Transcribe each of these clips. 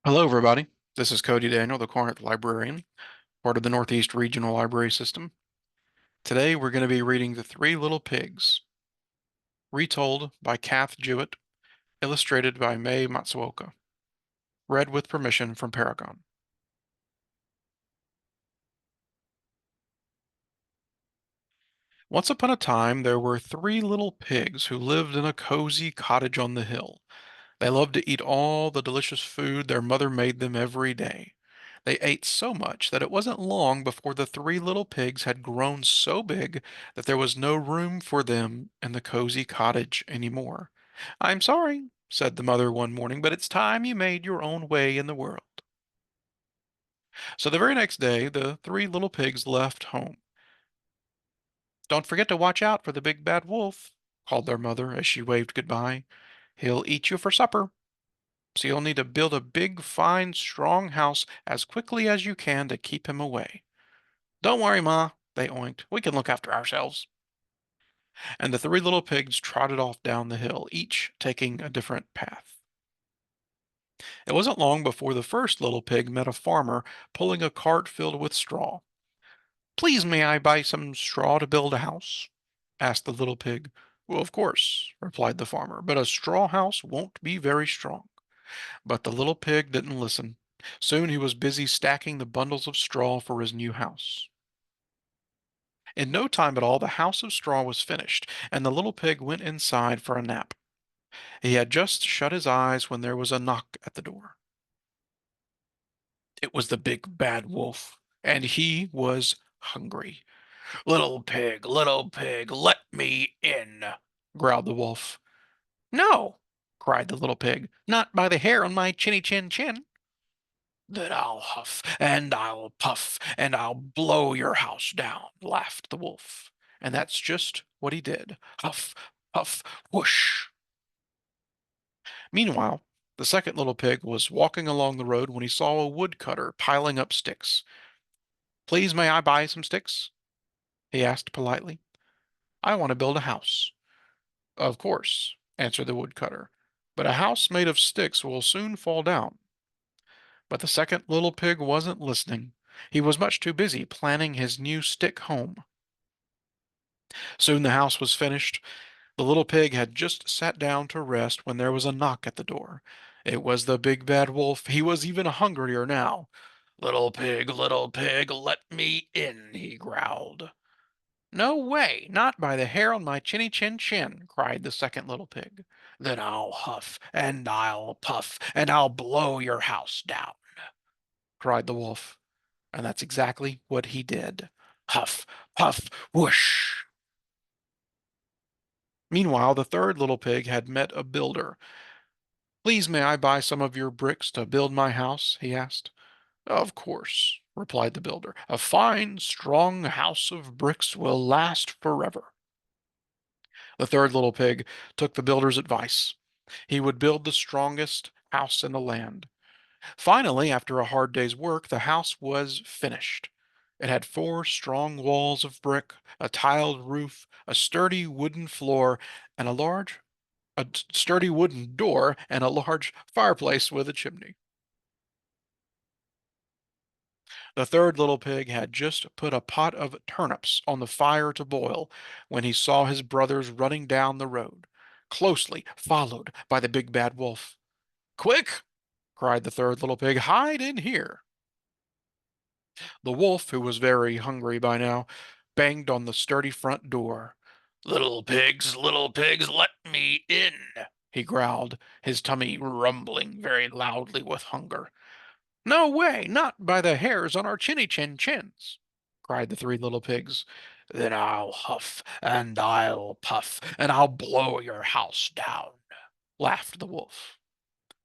Hello, everybody. This is Cody Daniel, the Corinth Librarian, part of the Northeast Regional Library System. Today, we're going to be reading The Three Little Pigs, retold by Kath Jewitt, illustrated by May Matsuoka, read with permission from Paragon. Once upon a time, there were three little pigs who lived in a cozy cottage on the hill. They loved to eat all the delicious food their mother made them every day. They ate so much that it wasn't long before the three little pigs had grown so big that there was no room for them in the cozy cottage any more. "I'm sorry," said the mother one morning, "but it's time you made your own way in the world." So the very next day, the three little pigs left home. "Don't forget to watch out for the big bad wolf," called their mother as she waved goodbye. "He'll eat you for supper. So you'll need to build a big, fine, strong house as quickly as you can to keep him away." "Don't worry, Ma," they oinked. "We can look after ourselves." And the three little pigs trotted off down the hill, each taking a different path. It wasn't long before the first little pig met a farmer pulling a cart filled with straw. "Please, may I buy some straw to build a house?" asked the little pig. "Well, of course," replied the farmer, "but a straw house won't be very strong." But the little pig didn't listen. Soon he was busy stacking the bundles of straw for his new house. In no time at all, the house of straw was finished, and the little pig went inside for a nap. He had just shut his eyes when there was a knock at the door. It was the big bad wolf, and he was hungry. Little pig, let me in," growled the wolf. "No," cried the little pig, "not by the hair on my chinny chin chin." "Then I'll huff and I'll puff and I'll blow your house down," laughed the wolf. And that's just what he did. Huff, puff, whoosh. Meanwhile, the second little pig was walking along the road when he saw a woodcutter piling up sticks. "Please, may I buy some sticks?" he asked politely. "I want to build a house." "Of course," answered the woodcutter, "but a house made of sticks will soon fall down." But the second little pig wasn't listening. He was much too busy planning his new stick home. Soon the house was finished. The little pig had just sat down to rest when there was a knock at the door. It was the big bad wolf. He was even hungrier now. Little pig, let me in," he growled. "No way, not by the hair on my chinny chin chin," cried the second little pig. "Then I'll huff and I'll puff and I'll blow your house down," cried the wolf. And that's exactly what he did. Huff, puff, whoosh. Meanwhile, the third little pig had met a builder. "Please, may I buy some of your bricks to build my house?" he asked. "Of course," replied the builder. "A fine, strong house of bricks will last forever." The third little pig took the builder's advice. He would build the strongest house in the land. Finally, after a hard day's work, the house was finished. It had four strong walls of brick, a tiled roof, a sturdy wooden floor, and a sturdy wooden door, and a large fireplace with a chimney. The third little pig had just put a pot of turnips on the fire to boil when he saw his brothers running down the road, closely followed by the big bad wolf. "Quick!" cried the third little pig. "Hide in here." The wolf, who was very hungry by now, banged on the sturdy front door. Little pigs, let me in," he growled, his tummy rumbling very loudly with hunger. "No way, not by the hairs on our chinny chin chins," cried the three little pigs. "Then I'll huff and I'll puff and I'll blow your house down," laughed the wolf.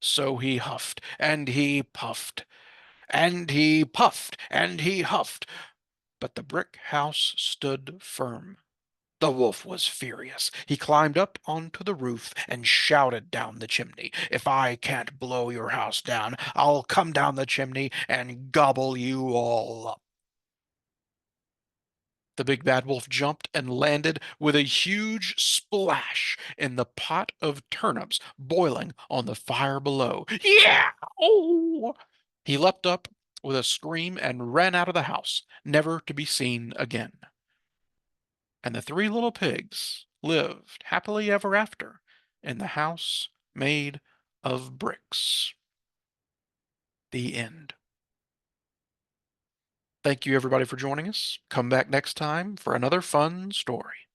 So he huffed and he puffed and he puffed and he huffed, but the brick house stood firm. The wolf was furious. He climbed up onto the roof and shouted down the chimney, "If I can't blow your house down, I'll come down the chimney and gobble you all up." The big bad wolf jumped and landed with a huge splash in the pot of turnips boiling on the fire below. Yeah! Oh! He leapt up with a scream and ran out of the house, never to be seen again. And the three little pigs lived happily ever after in the house made of bricks. The end. Thank you, everybody, for joining us. Come back next time for another fun story.